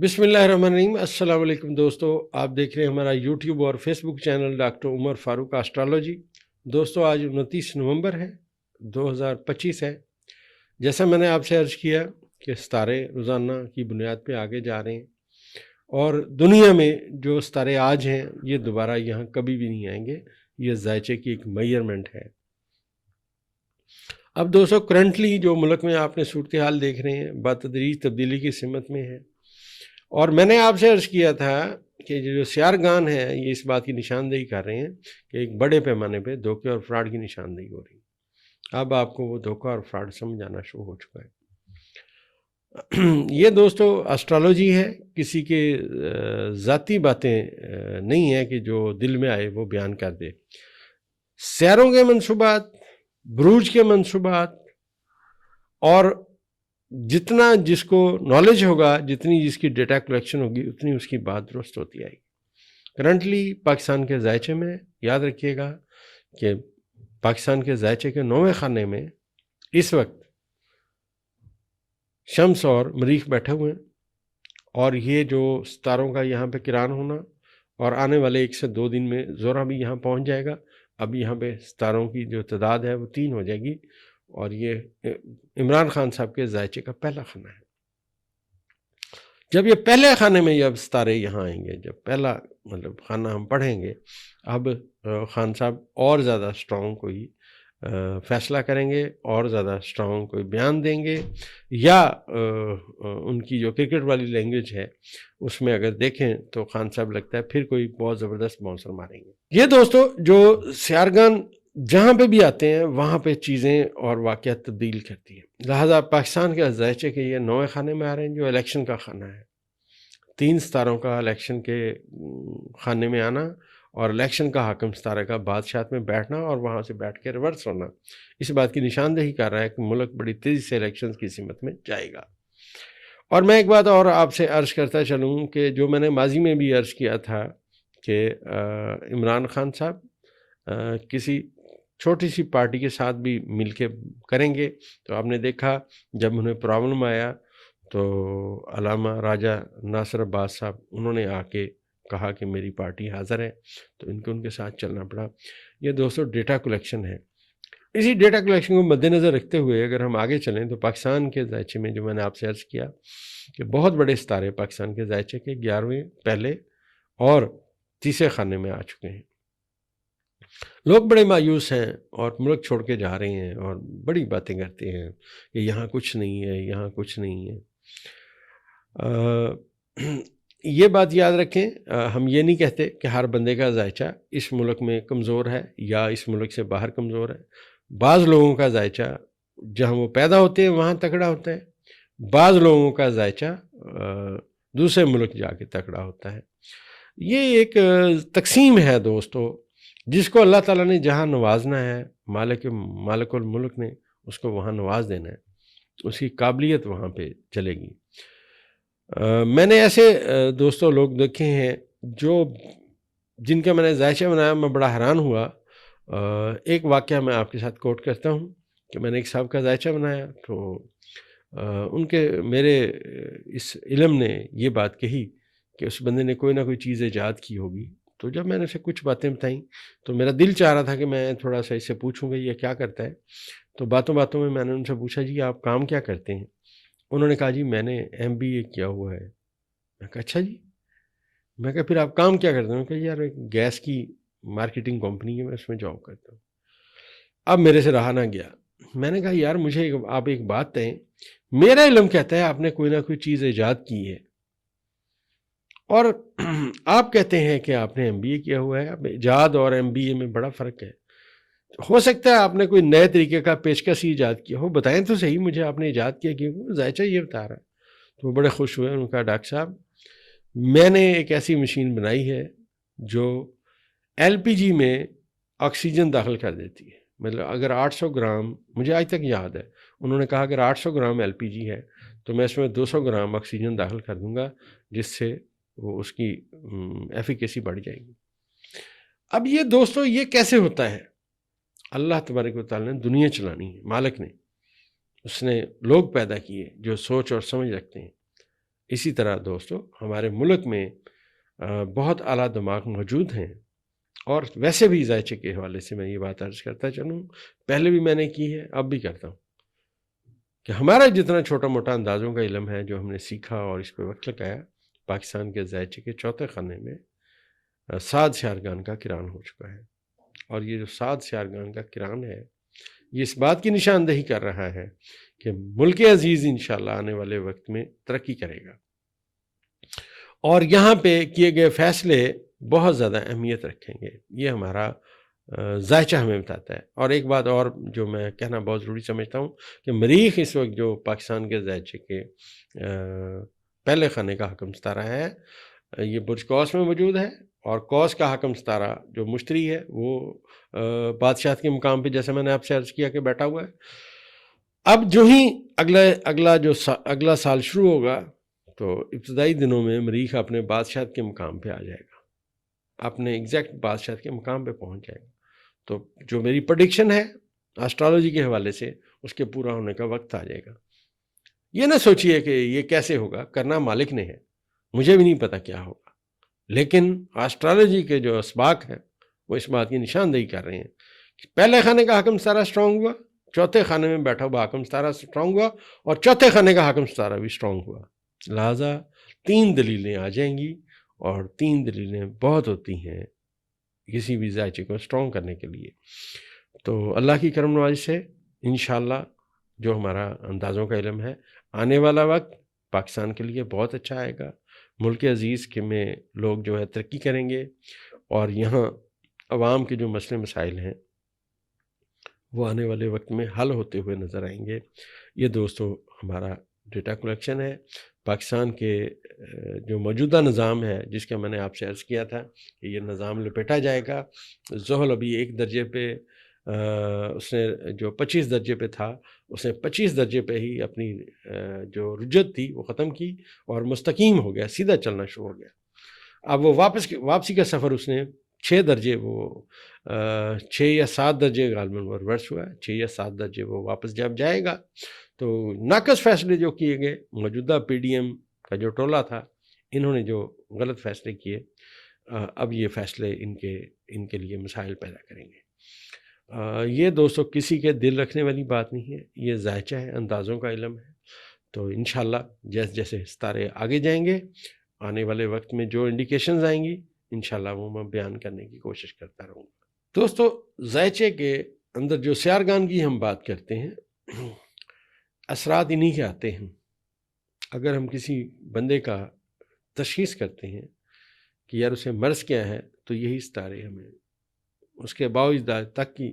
بسم اللہ الرحمن الرحیم۔ السلام علیکم دوستو، آپ دیکھ رہے ہیں ہمارا یوٹیوب اور فیس بک چینل ڈاکٹر عمر فاروق اسٹرالوجی۔ دوستو آج 29 نومبر ہے، 2025 ہے۔ جیسا میں نے آپ سے عرض کیا کہ ستارے روزانہ کی بنیاد پہ آگے جا رہے ہیں، اور دنیا میں جو ستارے آج ہیں یہ دوبارہ یہاں کبھی بھی نہیں آئیں گے۔ یہ ذائچے کی ایک میئرمنٹ ہے۔ اب دوستو کرنٹلی جو ملک میں آپ نے صورتحال دیکھ رہے ہیں بتدریج تبدیلی کی سمت میں ہے، اور میں نے آپ سے عرض کیا تھا کہ جو سیارگان ہیں یہ اس بات کی نشاندہی کر رہے ہیں کہ ایک بڑے پیمانے پہ دھوکے اور فراڈ کی نشاندہی ہو رہی ہے۔ اب آپ کو وہ دھوکہ اور فراڈ سمجھ آنا شروع ہو چکا ہے۔ یہ دوستو اسٹرالوجی ہے، کسی کے ذاتی باتیں نہیں ہیں کہ جو دل میں آئے وہ بیان کر دے۔ سیاروں کے منصوبات، بروج کے منصوبات، اور جتنا جس کو نالج ہوگا، جتنی جس کی ڈیٹا کلیکشن ہوگی، اتنی اس کی بات درست ہوتی آئے گی۔ کرنٹلی پاکستان کے ذائچے میں یاد رکھیے گا کہ پاکستان کے ذائچے کے 9ویں خانے میں اس وقت شمس اور مریخ بیٹھے ہوئے ہیں، اور یہ جو ستاروں کا یہاں پہ کران ہونا اور آنے والے 1 سے 2 دن میں زہرہ بھی یہاں پہنچ جائے گا۔ اب یہاں پہ ستاروں کی جو تعداد ہے وہ 3 ہو جائے گی، اور یہ عمران خان صاحب کے ذائچے کا پہلا خانہ ہے۔ جب یہ پہلے خانے میں جب ستارے یہاں آئیں گے، جب پہلا خانہ ہم پڑھیں گے، اب خان صاحب اور زیادہ سٹرونگ کوئی فیصلہ کریں گے، اور زیادہ سٹرونگ کوئی بیان دیں گے، یا ان کی جو کرکٹ والی لینگویج ہے اس میں اگر دیکھیں تو خان صاحب لگتا ہے پھر کوئی بہت زبردست باؤنسر ماریں گے۔ یہ دوستو جو سیارگان جہاں پہ بھی آتے ہیں وہاں پہ چیزیں اور واقعات تبدیل کرتی ہیں، لہٰذا پاکستان کے ذائچے کے یہ 9ویں خانے میں آ رہے ہیں جو الیکشن کا خانہ ہے۔ 3 ستاروں کا الیکشن کے خانے میں آنا، اور الیکشن کا حاکم ستارہ کا بادشاہت میں بیٹھنا اور وہاں سے بیٹھ کے ریورس ہونا، اس بات کی نشاندہی کر رہا ہے کہ ملک بڑی تیزی سے الیکشن کی سمت میں جائے گا۔ اور میں ایک بات اور آپ سے عرض کرتا چلوں کہ جو میں نے ماضی میں بھی عرض کیا تھا کہ عمران خان صاحب کسی چھوٹی سی پارٹی کے ساتھ بھی مل کے کریں گے، تو آپ نے دیکھا جب انہیں پرابلم آیا تو علامہ راجہ ناصر عباس صاحب انہوں نے آ کے کہا کہ میری پارٹی حاضر ہے، تو ان کے ساتھ چلنا پڑا۔ یہ دوستو ڈیٹا کلیکشن ہے۔ اسی ڈیٹا کلیکشن کو مد نظر رکھتے ہوئے اگر ہم آگے چلیں تو پاکستان کے ذائچے میں جو میں نے آپ سے عرض کیا کہ بہت بڑے ستارے پاکستان کے ذائچے کے 11ویں پہلے اور تیسرے خانے میں آ چکے ہیں۔ لوگ بڑے مایوس ہیں اور ملک چھوڑ کے جا رہے ہیں اور بڑی باتیں کرتے ہیں کہ یہاں کچھ نہیں ہے، یہاں کچھ نہیں ہے۔ یہ بات یاد رکھیں، ہم یہ نہیں کہتے کہ ہر بندے کا ذائچہ اس ملک میں کمزور ہے یا اس ملک سے باہر کمزور ہے۔ بعض لوگوں کا ذائچہ جہاں وہ پیدا ہوتے ہیں وہاں تکڑا ہوتا ہے، بعض لوگوں کا ذائچہ دوسرے ملک جا کے تکڑا ہوتا ہے۔ یہ ایک تقسیم ہے دوستو، جس کو اللہ تعالیٰ نے جہاں نوازنا ہے، مالک الملک نے اس کو وہاں نواز دینا ہے، اس کی قابلیت وہاں پہ چلے گی۔ میں نے ایسے دوستو لوگ دیکھے ہیں جن کا میں نے ذائچہ بنایا، میں بڑا حیران ہوا۔ ایک واقعہ میں آپ کے ساتھ کوٹ کرتا ہوں کہ میں نے ایک صاحب کا ذائچہ بنایا تو میرے اس علم نے یہ بات کہی کہ اس بندے نے کوئی نہ کوئی چیز ایجاد کی ہوگی۔ تو جب میں نے اسے کچھ باتیں بتائیں تو میرا دل چاہ رہا تھا کہ میں تھوڑا سا اس سے پوچھوں گا یہ کیا کرتا ہے۔ تو باتوں میں نے ان سے پوچھا جی آپ کام کیا کرتے ہیں؟ انہوں نے کہا جی میں نے MBA کیا ہوا ہے۔ میں کہا اچھا جی، میں کہا پھر آپ کام کیا کرتے ہیں؟ میں کہا یار ایک گیس کی مارکیٹنگ کمپنی ہے، میں اس میں جاب کرتا ہوں۔ اب میرے سے رہا نہ گیا، میں نے کہا یار مجھے آپ ایک بات کہیں، میرا علم کہتا ہے آپ نے کوئی نہ کوئی چیز ایجاد کی ہے، اور آپ کہتے ہیں کہ آپ نے MBA کیا ہوا ہے۔ اب ایجاد اور MBA میں بڑا فرق ہے۔ ہو سکتا ہے آپ نے کوئی نئے طریقے کا پیشکش ایجاد کیا ہو، بتائیں تو صحیح مجھے آپ نے ایجاد کیا کیوں؟ ذائچہ یہ بتا رہا ہے۔ تو وہ بڑے خوش ہوئے، انہوں نے کہا ڈاکٹر صاحب میں نے ایک ایسی مشین بنائی ہے جو LPG میں آکسیجن داخل کر دیتی ہے۔ مطلب اگر 800 گرام، مجھے آج تک یاد ہے، انہوں نے کہا اگر 800 گرام LPG ہے تو میں اس میں 200 گرام آکسیجن داخل کر دوں گا، جس سے وہ اس کی ایفیکیسی بڑھ جائے گی۔ اب یہ دوستو یہ کیسے ہوتا ہے؟ اللہ تبارک و تعالیٰ نے دنیا چلانی ہے، مالک نے، اس نے لوگ پیدا کیے جو سوچ اور سمجھ رکھتے ہیں۔ اسی طرح دوستو ہمارے ملک میں بہت اعلیٰ دماغ موجود ہیں، اور ویسے بھی ذائچے کے حوالے سے میں یہ بات عرض کرتا چلوں، پہلے بھی میں نے کی ہے، اب بھی کرتا ہوں، کہ ہمارا جتنا چھوٹا موٹا اندازوں کا علم ہے جو ہم نے سیکھا اور اس پہ وقت لگایا، پاکستان کے ذائچے کے چوتھے خانے میں 7 سیارگان کا کران ہو چکا ہے، اور یہ جو 7 سیارگان کا کران ہے یہ اس بات کی نشاندہی کر رہا ہے کہ ملک عزیز انشاءاللہ آنے والے وقت میں ترقی کرے گا، اور یہاں پہ کیے گئے فیصلے بہت زیادہ اہمیت رکھیں گے، یہ ہمارا ذائچہ ہمیں بتاتا ہے۔ اور ایک بات اور جو میں کہنا بہت ضروری سمجھتا ہوں کہ مریخ اس وقت جو پاکستان کے ذائچے کے پہلے خانے کا حکم ستارہ ہے، یہ برج قوس میں موجود ہے، اور قوس کا حکم ستارہ جو مشتری ہے وہ بادشاہت کے مقام پہ، جیسے میں نے آپ سے عرض کیا کہ بیٹھا ہوا ہے۔ اب جو ہی اگلا سال شروع ہوگا تو ابتدائی دنوں میں مریخ اپنے بادشاہت کے مقام پہ آ جائے گا، اپنے ایگزیکٹ بادشاہت کے مقام پہ پہنچ جائے گا۔ تو جو میری پریڈکشن ہے اسٹرالوجی کے حوالے سے، اس کے پورا ہونے کا وقت آ جائے گا۔ یہ نہ سوچئے کہ یہ کیسے ہوگا، کرنا مالک نے ہے، مجھے بھی نہیں پتا کیا ہوگا، لیکن اسٹرالوجی کے جو اسباق ہیں وہ اس بات کی نشاندہی کر رہے ہیں کہ پہلے خانے کا حکم ستارہ اسٹرانگ ہوا، چوتھے خانے میں بیٹھا ہوا حکم ستارہ اسٹرانگ ہوا، اور چوتھے خانے کا حکم ستارہ بھی اسٹرانگ ہوا۔ لہٰذا 3 دلیلیں آ جائیں گی، اور 3 دلیلیں بہت ہوتی ہیں کسی بھی ذائچے کو اسٹرانگ کرنے کے لیے۔ تو اللہ کی کرم نوازی سے انشاءاللہ جو ہمارا اندازوں کا علم ہے، آنے والا وقت پاکستان کے لیے بہت اچھا آئے گا، ملک عزیز کے میں لوگ جو ہے ترقی کریں گے، اور یہاں عوام کے جو مسئلے مسائل ہیں وہ آنے والے وقت میں حل ہوتے ہوئے نظر آئیں گے۔ یہ دوستو ہمارا ڈیٹا کلیکشن ہے پاکستان کے جو موجودہ نظام ہے، جس کا میں نے آپ سے عرض کیا تھا کہ یہ نظام لپیٹا جائے گا۔ زحل ابھی 1 درجے پہ، اس نے جو 25 درجے پہ تھا، اس نے 25 درجے پہ ہی اپنی جو رجت تھی وہ ختم کی اور مستقیم ہو گیا، سیدھا چلنا شروع ہو گیا۔ اب وہ واپسی کا سفر اس نے 6 درجے، وہ 6 یا 7 درجے غالباً وہ ریورس ہوا ہے، 6 یا 7 درجے وہ واپس جب جائے گا تو ناقص فیصلے جو کیے گئے، موجودہ پی ڈی ایم کا جو ٹولہ تھا، انہوں نے جو غلط فیصلے کیے، اب یہ فیصلے ان کے لیے مسائل پیدا کریں گے۔ یہ دوستو کسی کے دل رکھنے والی بات نہیں ہے، یہ ذائچہ ہے، اندازوں کا علم ہے۔ تو انشاءاللہ جیسے جیسے ستارے آگے جائیں گے، آنے والے وقت میں جو انڈیکیشنز آئیں گی انشاءاللہ وہ میں بیان کرنے کی کوشش کرتا رہوں گا۔ دوستو ذائچے کے اندر جو سیارگان کی ہم بات کرتے ہیں، اثرات انہی کے آتے ہیں۔ اگر ہم کسی بندے کا تشخیص کرتے ہیں کہ یار اسے مرض کیا ہے، تو یہی ستارے ہمیں اس کے باوجود تک کی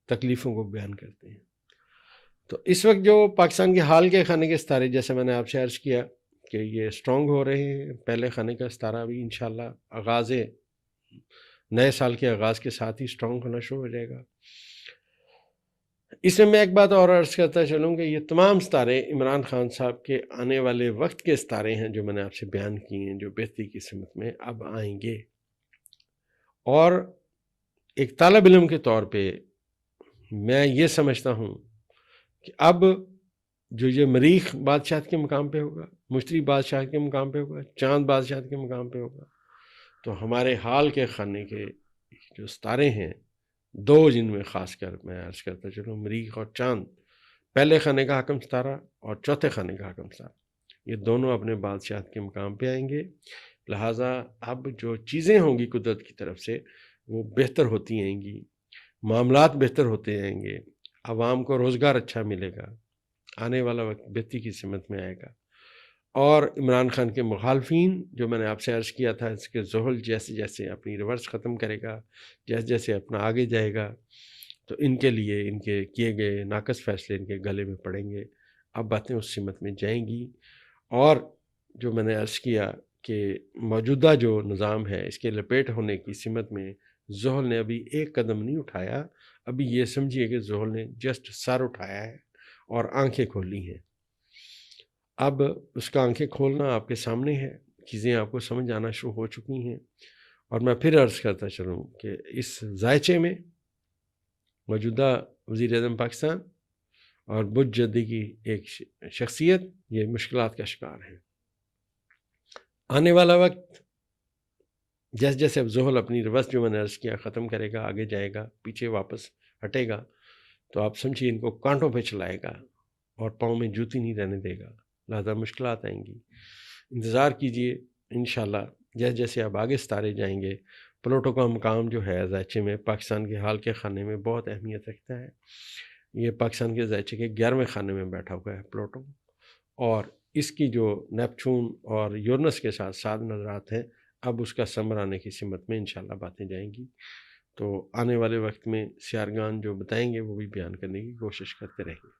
تکلیفوں کو بیان کرتے ہیں۔ تو اس وقت جو پاکستان کے حال کے خانے کے ستارے، جیسے میں نے آپ سے عرض کیا کہ یہ اسٹرانگ ہو رہے ہیں، پہلے خانے کا ستارہ بھی انشاءاللہ نئے سال کے آغاز کے ساتھ ہی اسٹرانگ ہونا شروع ہو جائے گا۔ اس میں ایک بات اور عرض کرتا چلوں کہ یہ تمام ستارے عمران خان صاحب کے آنے والے وقت کے ستارے ہیں جو میں نے آپ سے بیان کیے ہیں، جو بہتری کی سمت میں اب آئیں گے۔ اور ایک طالب علم کے طور پہ میں یہ سمجھتا ہوں کہ اب جو یہ مریخ بادشاہت کے مقام پہ ہوگا، مشتری بادشاہت کے مقام پہ ہوگا، چاند بادشاہت کے مقام پہ ہوگا، تو ہمارے حال کے خانے کے جو ستارے ہیں، 2 جن میں خاص کر میں عرض کرتا چلوں، مریخ اور چاند، پہلے خانے کا حکم ستارہ اور چوتھے خانے کا حکم ستارہ، یہ دونوں اپنے بادشاہت کے مقام پہ آئیں گے۔ لہٰذا اب جو چیزیں ہوں گی قدرت کی طرف سے وہ بہتر ہوتی آئیں گی، معاملات بہتر ہوتے آئیں گے، عوام کو روزگار اچھا ملے گا، آنے والا وقت بہتری کی سمت میں آئے گا۔ اور عمران خان کے مخالفین، جو میں نے آپ سے عرض کیا تھا، اس کے زحل جیسے جیسے اپنی ریورس ختم کرے گا، جیسے جیسے اپنا آگے جائے گا، تو ان کے لیے ان کے کیے گئے ناقص فیصلے ان کے گلے میں پڑیں گے۔ اب باتیں اس سمت میں جائیں گی، اور جو میں نے عرض کیا کہ موجودہ جو نظام ہے اس کے لپیٹ ہونے کی سمت میں زحل نے ابھی ایک قدم نہیں اٹھایا، ابھی یہ سمجھیے کہ زحل نے جسٹ سر اٹھایا ہے اور آنکھیں کھولی ہیں۔ اب اس کا آنکھیں کھولنا آپ کے سامنے ہے، چیزیں آپ کو سمجھ آنا شروع ہو چکی ہیں۔ اور میں پھر عرض کرتا چلوں کہ اس ذائچے میں موجودہ وزیر اعظم پاکستان اور بت جدی کی ایک شخصیت یہ مشکلات کا شکار ہیں۔ آنے والا وقت جیسے جیسے اب زحل اپنی روس جو میں نے عرض کیا ختم کرے گا، آگے جائے گا، پیچھے واپس ہٹے گا، تو آپ سمجھیے ان کو کانٹوں پہ چلائے گا اور پاؤں میں جوتی نہیں رہنے دے گا، لہذا مشکلات آئیں گی۔ انتظار کیجئے، انشاءاللہ جیسے جیسے اب آگے ستارے جائیں گے۔ پلوٹو کا مقام جو ہے زائچے میں پاکستان کے حال کے خانے میں بہت اہمیت رکھتا ہے۔ یہ پاکستان کے زائچے کے 11ویں خانے میں بیٹھا ہوا ہے پلوٹو، اور اس کی جو نیپچون اور یورنس کے ساتھ 7 نظرات ہیں، اب اس کا ثمر آنے کی سمت میں انشاءاللہ باتیں جائیں گی۔ تو آنے والے وقت میں سیارگان جو بتائیں گے وہ بھی بیان کرنے کی کوشش کرتے رہیں گے۔